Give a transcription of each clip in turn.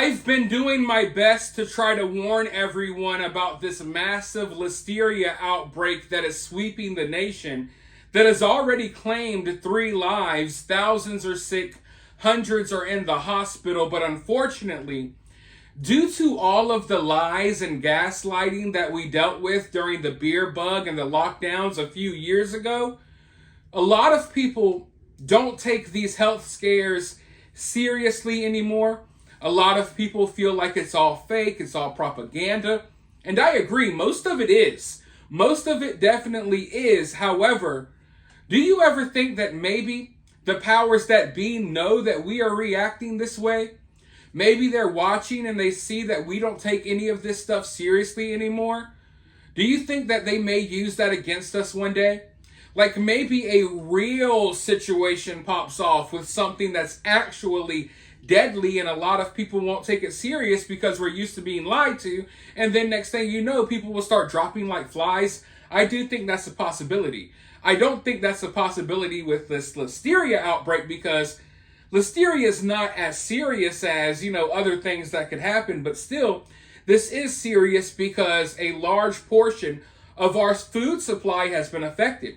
I've been doing my best to try to warn everyone about this massive listeria outbreak that is sweeping the nation, that has already claimed 3 lives, thousands are sick, hundreds are in the hospital, but unfortunately, due to all of the lies and gaslighting that we dealt with during the beer bug and the lockdowns a few years ago, a lot of people don't take these health scares seriously anymore. A lot of people feel like it's all fake, it's all propaganda. And I agree, most of it is. Most of it definitely is. However, do you ever think that maybe the powers that be know that we are reacting this way? Maybe they're watching and they see that we don't take any of this stuff seriously anymore? Do you think that they may use that against us one day? Like maybe a real situation pops off with something that's actually deadly and a lot of people won't take it serious because we're used to being lied to, and then next thing you know, people will start dropping like flies. I do think that's a possibility. I don't think that's a possibility with this Listeria outbreak because Listeria is not as serious as, other things that could happen, but still, this is serious because a large portion of our food supply has been affected.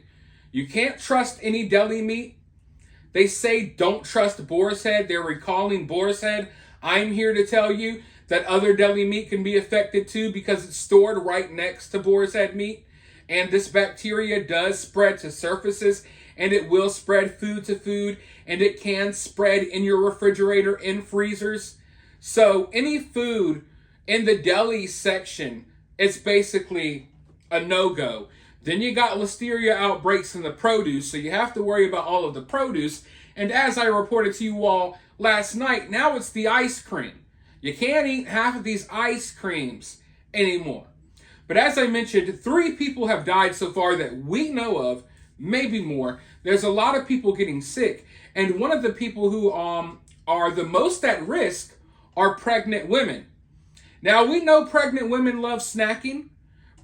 You can't trust any deli meat. They say don't trust Boar's Head. They're recalling Boar's Head. I'm here to tell you that other deli meat can be affected too because it's stored right next to Boar's Head meat. And this bacteria does spread to surfaces, and it will spread food to food, and it can spread in your refrigerator, in freezers. So any food in the deli section, it's basically a no-go. Then you got listeria outbreaks in the produce, so you have to worry about all of the produce. And as I reported to you all last night, now it's the ice cream. You can't eat half of these ice creams anymore. But as I mentioned, 3 people have died so far that we know of, maybe more. There's a lot of people getting sick. And one of the people who are the most at risk are pregnant women. Now, we know pregnant women love snacking.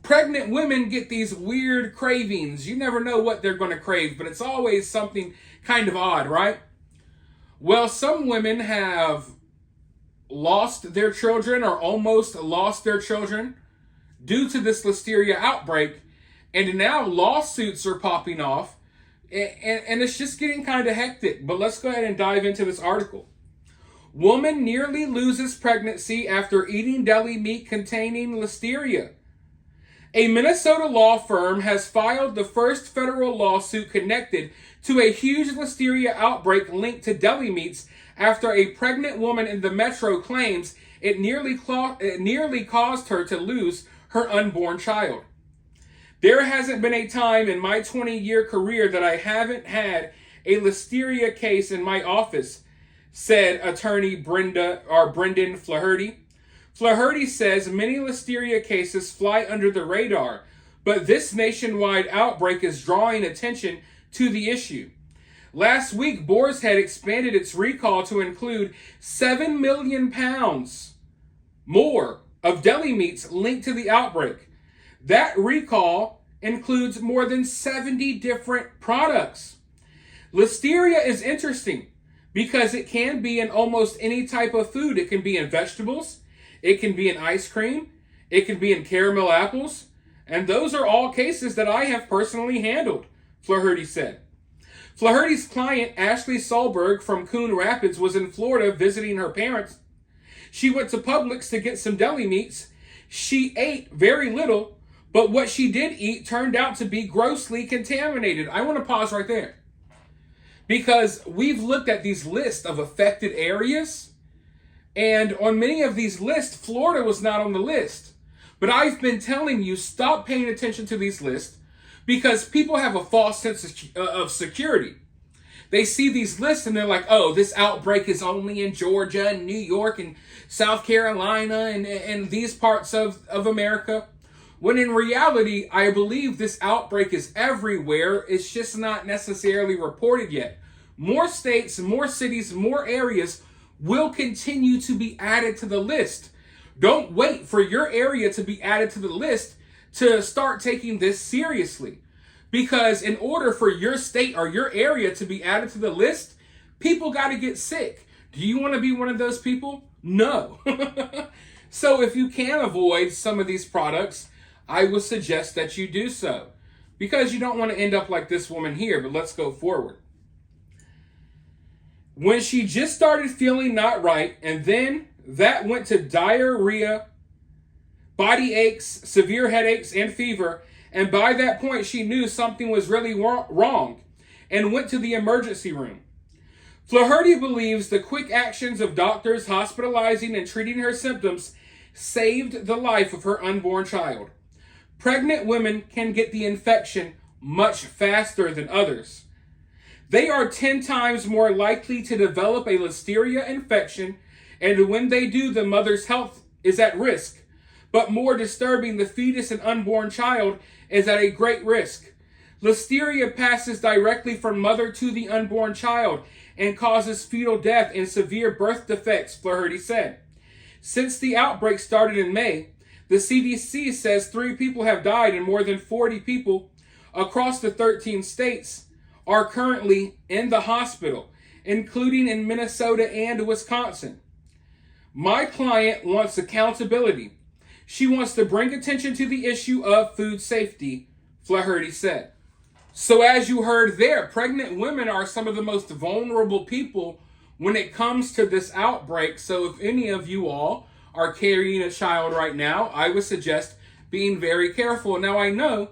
Pregnant women get these weird cravings. You never know what they're going to crave, but it's always something kind of odd, right? Well, some women have lost their children or almost lost their children due to this listeria outbreak, and now lawsuits are popping off, and it's just getting kind of hectic. But let's go ahead and dive into this article. Woman nearly loses pregnancy after eating deli meat containing listeria. A Minnesota law firm has filed the first federal lawsuit connected to a huge listeria outbreak linked to deli meats after a pregnant woman in the metro claims it nearly caused her to lose her unborn child. There hasn't been a time in my 20-year career that I haven't had a listeria case in my office, said attorney Brendan Flaherty. Flaherty says many listeria cases fly under the radar, but this nationwide outbreak is drawing attention to the issue. Last week, Boar's Head expanded its recall to include 7 million pounds more of deli meats linked to the outbreak. That recall includes more than 70 different products. Listeria is interesting because it can be in almost any type of food. It can be in vegetables. It can be in ice cream. It can be in caramel apples. And those are all cases that I have personally handled, Flaherty said. Flaherty's client, Ashley Solberg from Coon Rapids, was in Florida visiting her parents. She went to Publix to get some deli meats. She ate very little, but what she did eat turned out to be grossly contaminated. I want to pause right there, because we've looked at these lists of affected areas, and on many of these lists, Florida was not on the list. But I've been telling you, stop paying attention to these lists because people have a false sense of security. They see these lists and they're like, oh, this outbreak is only in Georgia and New York and South Carolina and these parts of America. When in reality, I believe this outbreak is everywhere. It's just not necessarily reported yet. More states, more cities, more areas will continue to be added to the list. Don't wait for your area to be added to the list to start taking this seriously. Because in order for your state or your area to be added to the list, people got to get sick. Do you want to be one of those people? No. So if you can avoid some of these products, I would suggest that you do so, because you don't want to end up like this woman here. But let's go forward. When she just started feeling not right, and then that went to diarrhea, body aches, severe headaches, and fever, and by that point she knew something was really wrong and went to the emergency room. Flaherty believes the quick actions of doctors hospitalizing and treating her symptoms saved the life of her unborn child. Pregnant women can get the infection much faster than others. They are 10 times more likely to develop a Listeria infection, and when they do, the mother's health is at risk. But more disturbing, the fetus and unborn child is at a great risk. Listeria passes directly from mother to the unborn child and causes fetal death and severe birth defects, Flaherty said. Since the outbreak started in May, the CDC says 3 people have died and more than 40 people across the 13 states are currently in the hospital, including in Minnesota and Wisconsin. My client wants accountability. She wants to bring attention to the issue of food safety, Flaherty said. So as you heard there, pregnant women are some of the most vulnerable people when it comes to this outbreak. So if any of you all are carrying a child right now, I would suggest being very careful. Now I know,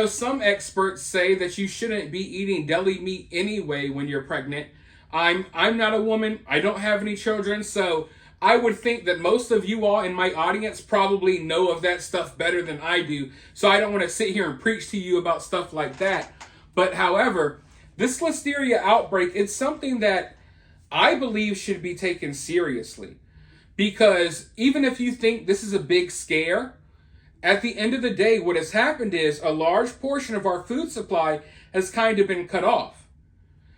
some experts say that you shouldn't be eating deli meat anyway when you're pregnant. I'm not a woman. I don't have any children. So I would think that most of you all in my audience probably know of that stuff better than I do. So I don't want to sit here and preach to you about stuff like that. But however, this Listeria outbreak, it's something that I believe should be taken seriously. Because even if you think this is a big scare, at the end of the day, what has happened is a large portion of our food supply has kind of been cut off.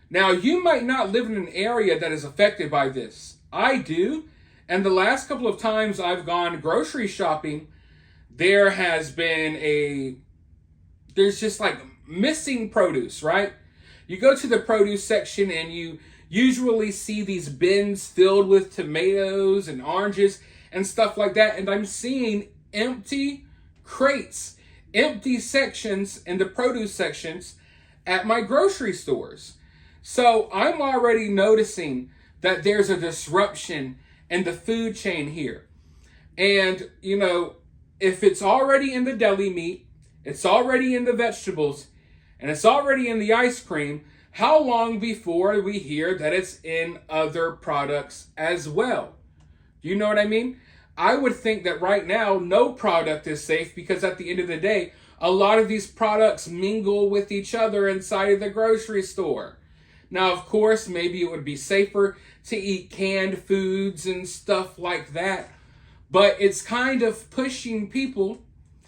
Now, you might not live in an area that is affected by this. I do. And the last couple of times I've gone grocery shopping, there's just like missing produce, right? You go to the produce section and you usually see these bins filled with tomatoes and oranges and stuff like that. And I'm seeing empty crates, empty sections in the produce sections at my grocery stores. So I'm already noticing that there's a disruption in the food chain here. And, if it's already in the deli meat, it's already in the vegetables, and it's already in the ice cream, how long before we hear that it's in other products as well? Do you know what I mean? I would think that right now, no product is safe, because at the end of the day, a lot of these products mingle with each other inside of the grocery store. Now, of course, maybe it would be safer to eat canned foods and stuff like that, but it's kind of pushing people,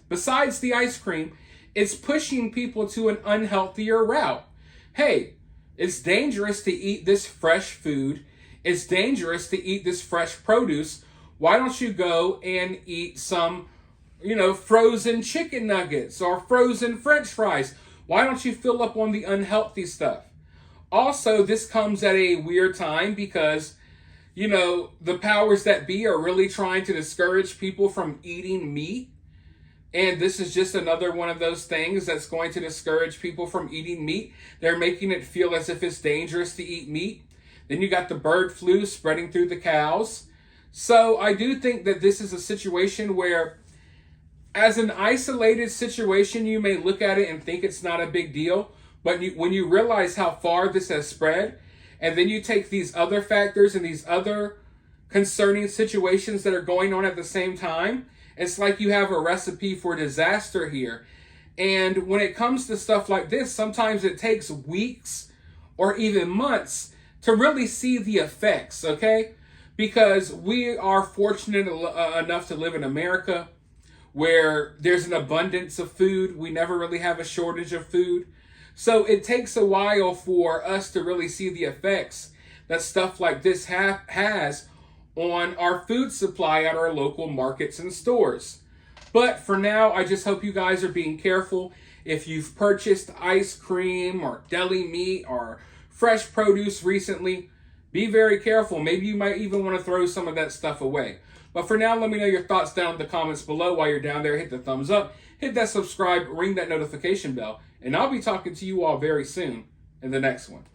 besides the ice cream, it's pushing people to an unhealthier route. Hey, it's dangerous to eat this fresh food. It's dangerous to eat this fresh produce. Why don't you go and eat some, frozen chicken nuggets or frozen French fries? Why don't you fill up on the unhealthy stuff? Also, this comes at a weird time because, the powers that be are really trying to discourage people from eating meat. And this is just another one of those things that's going to discourage people from eating meat. They're making it feel as if it's dangerous to eat meat. Then you got the bird flu spreading through the cows. So I do think that this is a situation where, as an isolated situation, you may look at it and think it's not a big deal. But when you realize how far this has spread, and then you take these other factors and these other concerning situations that are going on at the same time, it's like you have a recipe for disaster here. And when it comes to stuff like this, sometimes it takes weeks or even months to really see the effects, okay? Because we are fortunate enough to live in America where there's an abundance of food. We never really have a shortage of food. So it takes a while for us to really see the effects that stuff like this has on our food supply at our local markets and stores. But for now, I just hope you guys are being careful. If you've purchased ice cream or deli meat or fresh produce recently, Be very careful. Maybe you might even want to throw some of that stuff away. But for now, let me know your thoughts down in the comments below. While you're down there, hit the thumbs up, hit that subscribe, ring that notification bell, and I'll be talking to you all very soon in the next one.